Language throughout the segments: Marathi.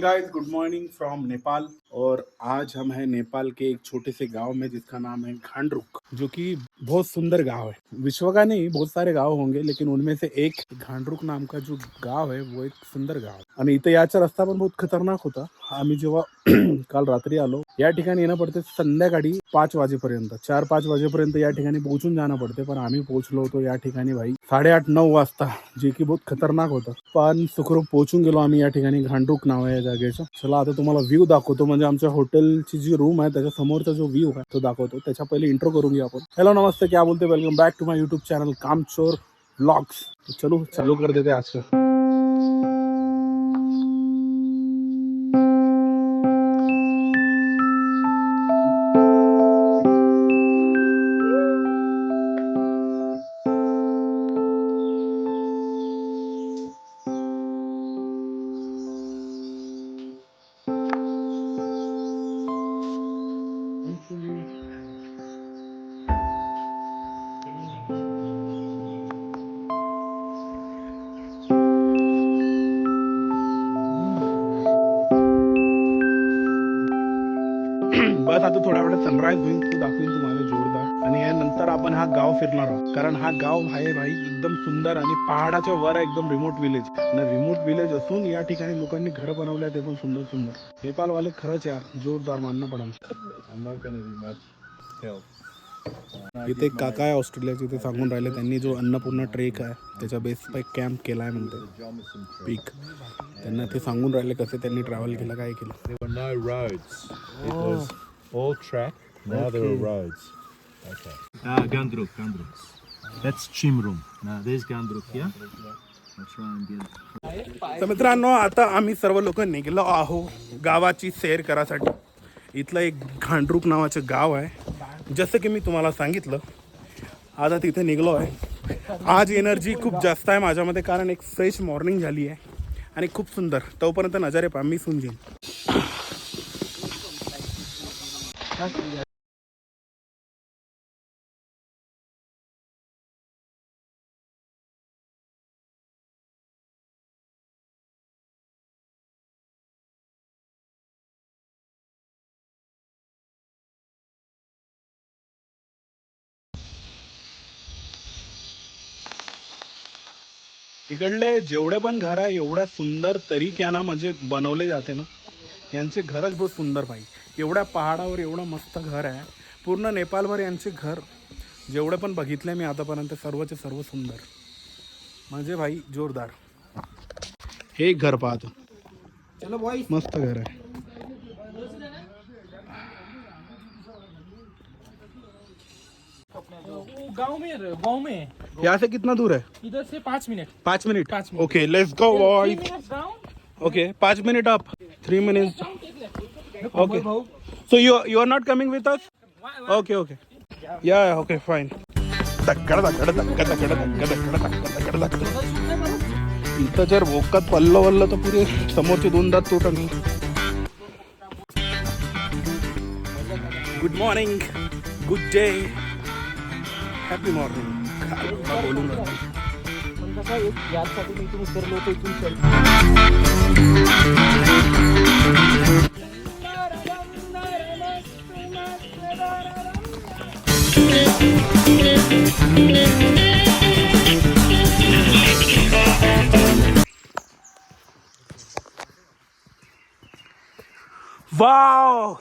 Morning guys, good morning from Nepal. और आज हम हैं नेपाल के एक छोटे से गांव में जिसका नाम है घांडरुक, जो कि बहुत सुंदर गांव है। विश्व का नहीं, बहुत सारे गांव होंगे लेकिन उनमें से एक घांडरुक नाम का जो गांव है वो एक सुंदर गाव आहे। आणि इथे याचा रस्ता पण बहुत खतरनाक होता। आम्ही जेव्हा काल रात्री आलो या ठिकाणी येणं पडते संध्याकाळी 5 वाजेपर्यंत, 4-5 वाजेपर्यंत या ठिकाणी पोहोचून जाणं पडते। पण आम्ही पोहोचलो होतो या ठिकाणी भाई 8:30-9 वाजता, जे की बहुत खतरनाक होतं। पण सुखरूप पोहोचून गेलो आम्ही या ठिकाणी। घांडरुक नाव आहे या जागेचं। चला आता तुम्हाला व्ह्यू दाखवतो, म्हणजे आमच्या हॉटेलची जी रूम आहे त्याच्या समोरचा जो व्ह्यू आहे तो दाखवतो। त्याच्या पहिले इंट्रो करून घेऊ आपण। हेलो नमस्ते, क्या बोलते, welcome back to my YouTube channel Kaamchor vlogs. तो चलो चालू कर देते आज का। बस आता थोड्या वेळात सनराइज होईल, तो दाखवीन तुम्हाला जोरदार। आणि यानंतर आपण हा गाव फिरणार आहोत, कारण हा गाव आहे भाई एकदम सुंदर आणि पहाडाच्या वर आहे, एकदम रिमोट विलेज। आणि रिमोट विलेज असून या ठिकाणी लोकांनी घरं बनवले ते पण सुंदर सुंदर। नेपाल वाले खरंच यार जोरदार मानणं पडेल। इथे एक काका आहे ऑस्ट्रेलियाचे, ते सांगून राहिले त्यांनी जो अन्नपूर्णा ट्रेक आहे त्याच्या बेस पे कॅम्प केला आहे म्हणते पीक। त्यांना ते सांगून राहिले कसं त्यांनी ट्रॅव्हल केलं, काय केलं। There were no roads. It was all track. Now there are roads. Okay. Gandruk. That's Chimrum. Now there's Gandruk here. I'll try and get. तर मित्रांनो, आता आम्ही सर्व लोक निघलो आहो गावाची सैर करासाठी। इथलं एक घांडरुक नावाचं गाव आहे। जसं की मी तुम्हाला सांगितलं, आता तिथे निघलो आहे। आज एनर्जी खूप जास्त आहे माझ्यामध्ये, कारण एक फ्रेश मॉर्निंग झाली आहे आणि खूप सुंदर। तोपर्यंत नजारे पहा, मी सुन जाईन। इकडले जेवढे पण घर आहे एवढ्या सुंदर तरीक्यानं म्हणजे बनवले जाते ना, यांचे घरच बहुत सुंदर भाई। एवढ्या पहाडावर एवढं मस्त घर आहे। पूर्ण नेपाळभर यांचे घर जेवढे पण बघितले मी आतापर्यंत सर्वचे सर्व सुंदर, म्हणजे भाई जोरदार। हे एक घर पाहतो, मस्त घर आहे। गाँव में यहाँ से कितना दूर है? इधर से 5 minute. 5 minute. 5 minute. Okay, let's go boy. 3 minutes down. Okay, 5 minute up, 3 minutes. Okay, so you are not coming with us? Okay या ओके फाइन। इथं जर भोकात पल्लं वल्लं तर पुरे समोरचे 2 दात तुटन। Good morning, good day, happy morning बोलून पण कसं एक यासाठी मी इथून उतरलो होतो, इथून चल। Wow,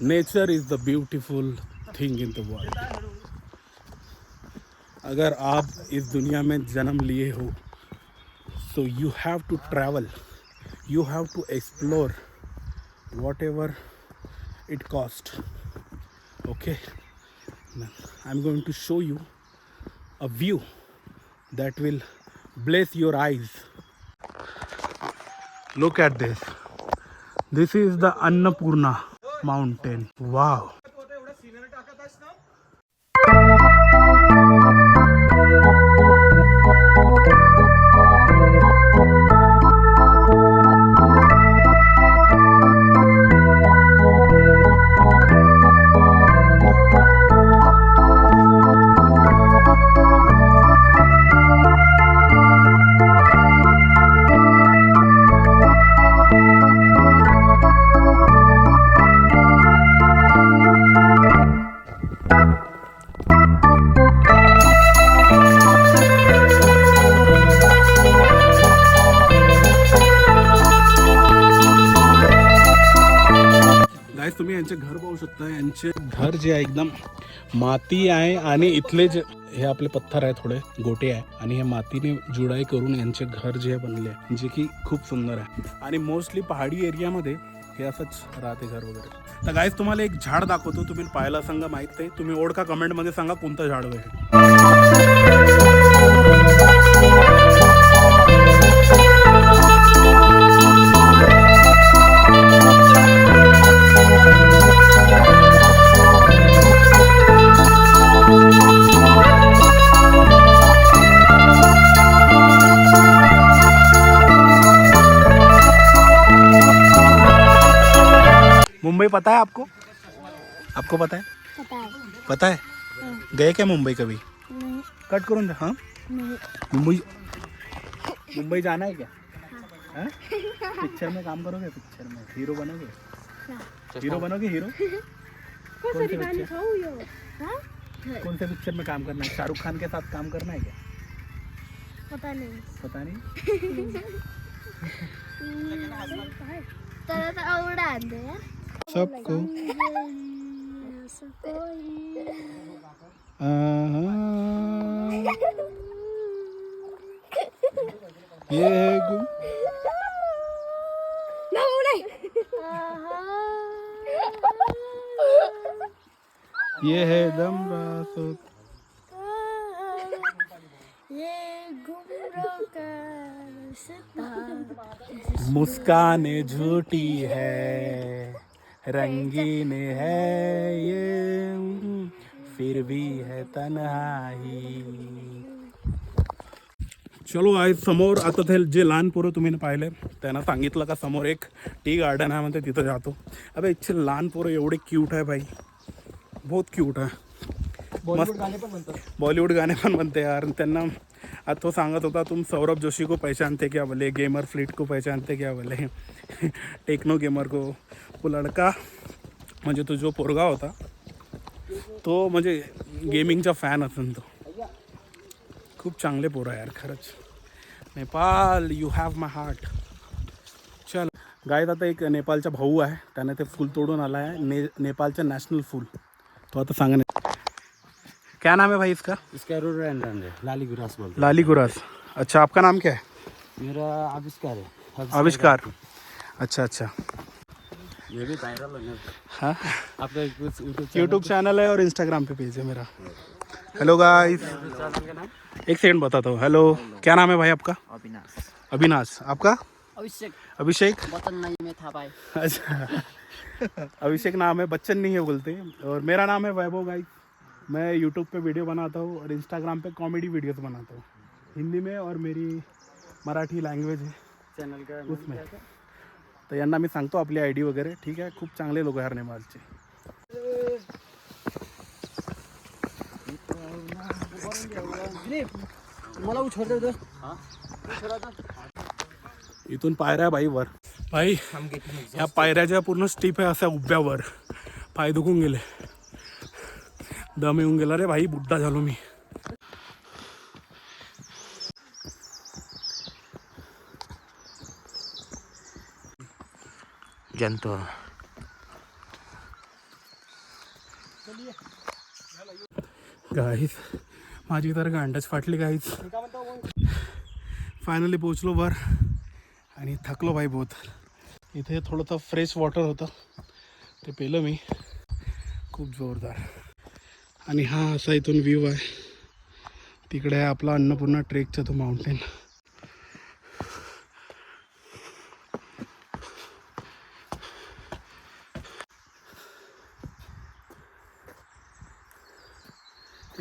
nature is the beautiful thing in the world. अगर आप इस दुनिया में जन्म लिए हो तो you have to travel, you have to explore whatever it cost. Okay, I am going to show you a view that will bless your eyes. Look at this. This is the Annapurna mountain. Wow. पाहू शकता यांचे घर जे आहे एकदम माती आहे आणि इथले जे हे आपले पत्थर आहे थोडे गोटे आहे आणि हे मातीने जुडाई करून यांचे घर जे बनले आहे जे की खूप सुंदर आहे आणि मोस्टली पहाडी एरियामध्ये हे असंच राहते घर वगैरे. तर गाईज तुम्हाला एक झाड दाखवतो, तुम्ही पाहायला सांगा, माहित नाही तुम्ही ओळखा कमेंटमध्ये सांगा कोणतं झाड आहे. मुंबई पता है आपको? आपको पता है? पता है? गए क्या मुंबई कभी? कट करून द्या. हाँ मुंबई जाना है क्या? हाँ? पिक्चर में काम करोगे? पिक्चर में हीरो बनोगे? हीरो बनोगे? हीरो कौन से पिक्चर? कौन से पिक्चर में काम करना है? शाहरुख खान के साथ काम करना है क्या? पता नहीं. पता नहीं. तर आवडा आणते यार. सबको ये है गुम. ये है दम रासों. मुस्कान झूठी है, रंगीन है ये, फिर भी है तन्हाई. चलो आज समोर आता ते जे लहान पोरं तुम्ही पाहिले त्यांना सांगितलं का समोर एक टी गार्डन आहे म्हणते तिथं जातो. अबे इच्छे लहान पोरं एवढे क्यूट आहे भाई, बहुत क्यूट आहे. बॉलिवूड गाणे पण म्हणतात. बॉलीवुड गाने पण बनते यार. त्यांना आज तो सांगत होता तुम सौरभ जोशी को पहचानते क्या बोले, गेमर फ्लीट को पहचानते क्या बोले, टेक्नो गेमर को. वो लड़का म्हणजे तो जो पोरगा होता तो म्हणजे गेमिंगचा फॅन असेल तो. खूप चांगले पोरं यार खरंच. Nepal you have my heart. चल गाईत आता एक नेपाळचा भाऊ आहे, त्याने ते फूल तोडून आला आहे, नेपाळचं नॅशनल फूल. तो आता सांगा क्या नाम है भाई इसका? इसका रोडोडेंड्रन है, लाली गुरास बोलते लाली गुरास. अच्छा आपका नाम क्या है? हैं. मेरा आविष्कार है. आविष्कार. अच्छा अच्छा. ये भी वायरल है. हाँ आपका यूट्यूब यूट्यूब चैनल है और इंस्टाग्राम पे पेज है मेरा. हेलो गाइस, चैनल का नाम एक सेकंड बताता हूँ. हेलो क्या नाम है भाई आपका? अविनाश. अविनाश. आपका? अभिषेक अभिषेक. बटन नहीं में था भाई. अच्छा अभिषेक नाम है, बच्चन नहीं है बोलते. और मेरा नाम है वैभव. गाइस मैं यूट्यूब पे वीडियो बनाता हूँ और इंस्टाग्राम पे कॉमेडी वीडियोस बनाता हूँ हिंदी में, और मेरी मराठी लँग्वेज है चॅनल का उसमें. तर यांना मी सांगतो आपली आय डी वगैरे. ठीक आहे, खूप चांगले लोक आहे नेपाळचे. मला उछोड दे दोस्त. इथून पायऱ्या बाई वर. भाई ह्या पायऱ्याच्या पूर्ण स्टीप आहे अशा उभ्यावर. पाय दुखून गेले, दम येऊन गेला रे भाई, बुड्ढा झालो मी. जनतो गाईस माझी तर गांडच फाटली गाईस. फायनली पोचलो वर आणि थकलो भाई बहुत. इथे थोडंसं फ्रेश वॉटर होतं ते पिलं मी, खूप जोरदार. आणि हा असा इथून व्ह्यू आहे. तिकडे आहे आपला अन्नपूर्णा ट्रेकचा तो माउंटेन.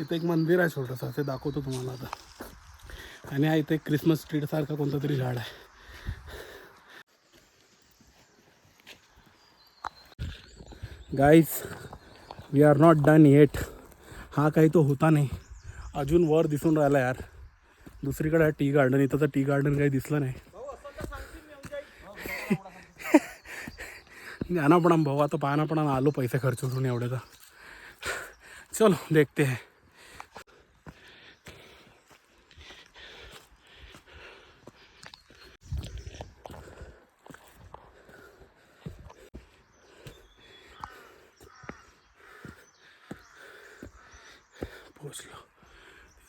इथे एक मंदिर आहे छोटंसं, ते दाखवतो तुम्हाला आता. आणि हा इथे क्रिसमस ट्री सारखा कोणता तरी झाड आहे. Guys we are not done yet. हा काही तो होता नाही, अजून वर दिसून राहिला यार. दुसरीकडे आहे टी गार्डन, इथं तर टी गार्डन काही दिसलं नाही. जाना पडा भाऊ, आता पाहना पडा. आलो पैसे खर्च करून एवढे तर. चलो देखते हैं.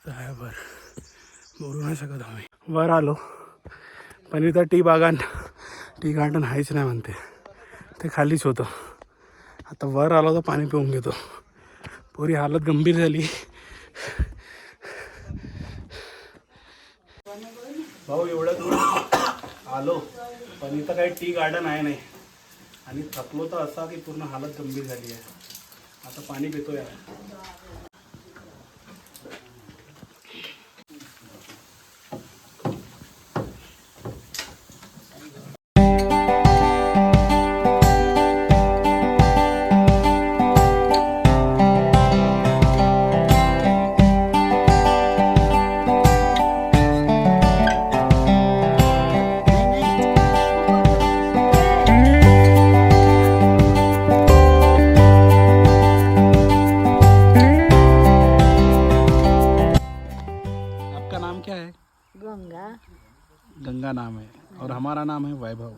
मस्त आहे वर, बोलू नाही शकत आम्ही. वर आलो पण इथं टी गार्डन आहेच नाही म्हणते, ते खालीच होतं. आता वर आलो तर पाणी पिऊन घेतो. पुरी हालत गंभीर झाली. भाऊ एवढं दूर आलो पण इथं काही टी गार्डन आहे नाही आणि थकलो तर असा की पूर्ण हालत गंभीर झाली आहे. आता पाणी पितो यार. आपका नाम क्या है? गंगा गंगा नाम है और हमारा नाम है वैभव.